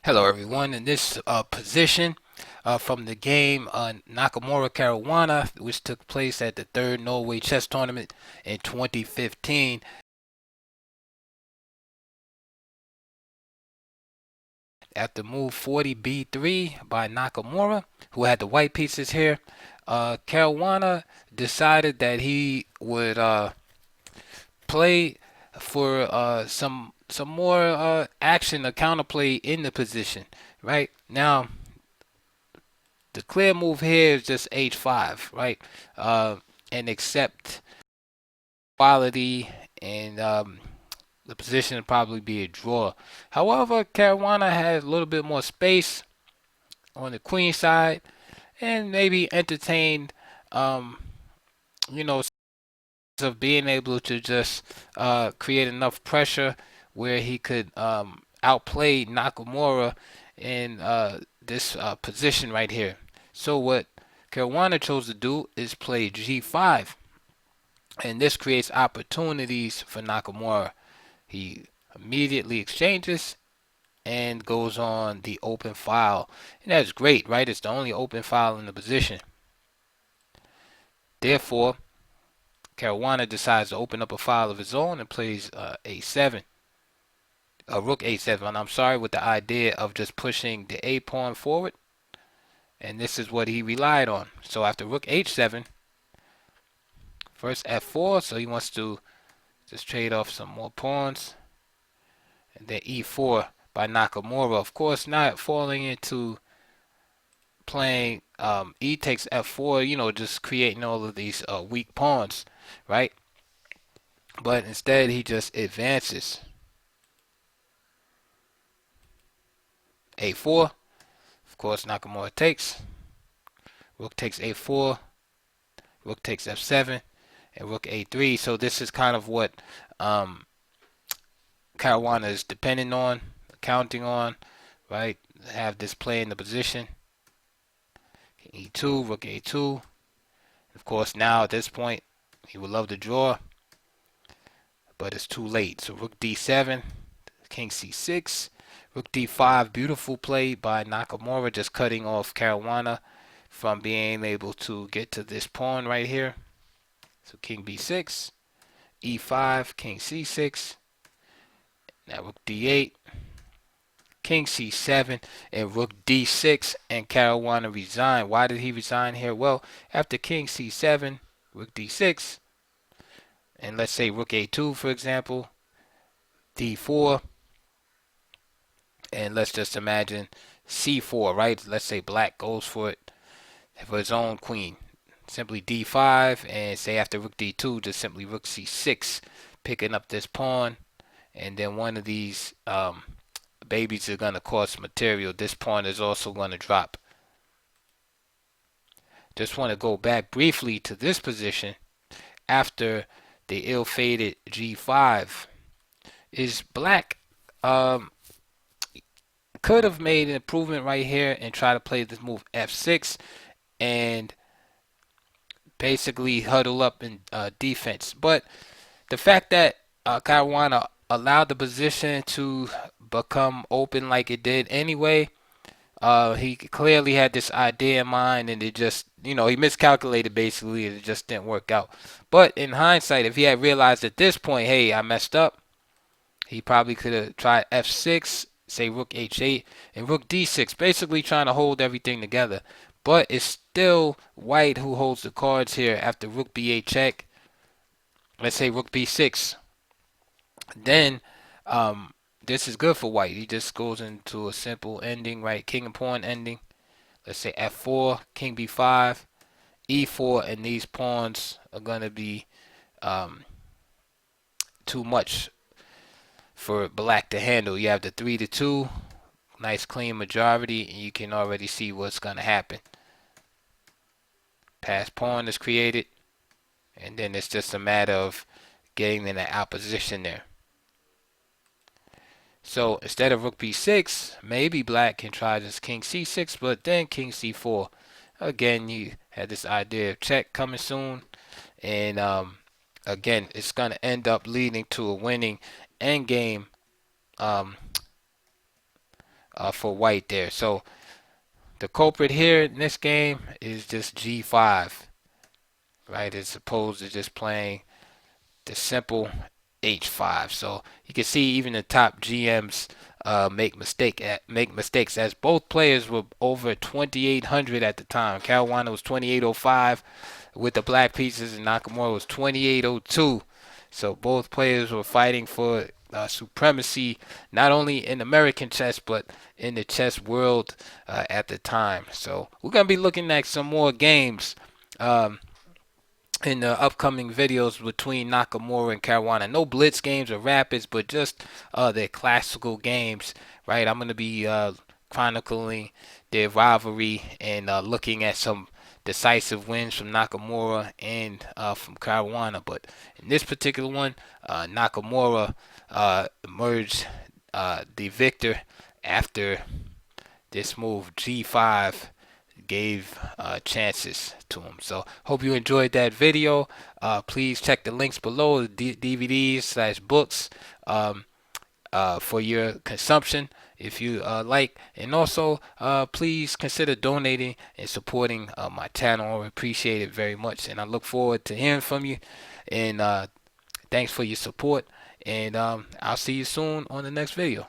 Hello, everyone. In this position from the game Nakamura Caruana, which took place at the third Norway chess tournament in 2015, after move 40b3 by Nakamura, who had the white pieces here, Caruana decided that he would play for some more action or counterplay in the position. Right now, the clear move here is just h5, right? Uh, and accept quality and the position would probably be a draw. However, Caruana has a little bit more space on the queen side and maybe entertained, um, you know, of being able to just create enough pressure where he could outplay Nakamura in this position right here. So what Caruana chose to do is play g5, and this creates opportunities for Nakamura. He immediately exchanges and goes on the open file, and that's great, right? It's the only open file in the position. Therefore, Caruana decides to open up a file of his own and plays a7, rook a7. I'm sorry, with the idea of just pushing the a pawn forward, and this is what he relied on. So after rook h7, first f4, so he wants to just trade off some more pawns, and then e4 by Nakamura. Of course, not falling into playing e takes f4, just creating all of these weak pawns, right? But instead, he just advances a4. Of course, Nakamura takes. Rook takes a4. Rook takes f7. And rook a3. So this is kind of what um, Caruana is depending on, counting on, right? Have this play in the position. E2, rook a2. Of course, now at this point, he would love to draw, but it's too late. So rook d7, king c6, rook d5. Beautiful play by Nakamura, just cutting off Caruana from being able to get to this pawn right here. So king b6, e5, king c6. Now rook d8, king c7, and rook d6, and Caruana resigned. Why did he resign here? Well, after king c7, rook d6, and let's say rook a2, for example, d4, and let's just imagine c4, right? Let's say black goes for it for his own queen. Simply d5, and say after rook d2, just simply rook c6, picking up this pawn, and then one of these babies are going to cost material. This pawn is also going to drop. Just want to go back briefly to this position after the ill-fated g5. Is black could have made an improvement right here and try to play this move f6 and basically huddle up in defense. But the fact that Caruana allowed the position to become open like it did anyway, he clearly had this idea in mind, and it just, he miscalculated basically, and it just didn't work out. But in hindsight, if he had realized at this point, hey, I messed up, he probably could have tried f6, say rook h8, and rook d6, basically trying to hold everything together. But it's still white who holds the cards here after rook b8 check. Let's say rook b6. Then this is good for white. He just goes into a simple ending, right? King and pawn ending. Let's say f4, king b5, e4, and these pawns are going to be um, too much for black to handle. You have the 3-2, nice clean majority, and you can already see what's going to happen. Pass pawn is created, and then it's just a matter of getting in the opposition there. So instead of rook b6, maybe black can try this king c6, but then king c4. Again, you had this idea of check coming soon, and again, it's going to end up leading to a winning endgame for white there. So the culprit here in this game is just G5, right? As opposed to just playing the simple H5. So you can see even the top GMs make mistakes, as both players were over 2,800 at the time. Caruana was 2,805 with the black pieces, and Nakamura was 2,802. So both players were fighting for supremacy, not only in American chess but in the chess world at the time. So we're gonna be looking at some more games. In the upcoming videos between Nakamura and Caruana. No blitz games or rapids, but just their classical games, right? I'm going to be chronicling their rivalry and looking at some decisive wins from Nakamura and from Caruana. But in this particular one, Nakamura emerged the victor after this move, G5, gave chances to him. So hope you enjoyed that video. Please check the links below, the DVDs/books, for your consumption if you like, and also please consider donating and supporting my channel. I appreciate it very much, and I look forward to hearing from you, and thanks for your support, and I'll see you soon on the next video.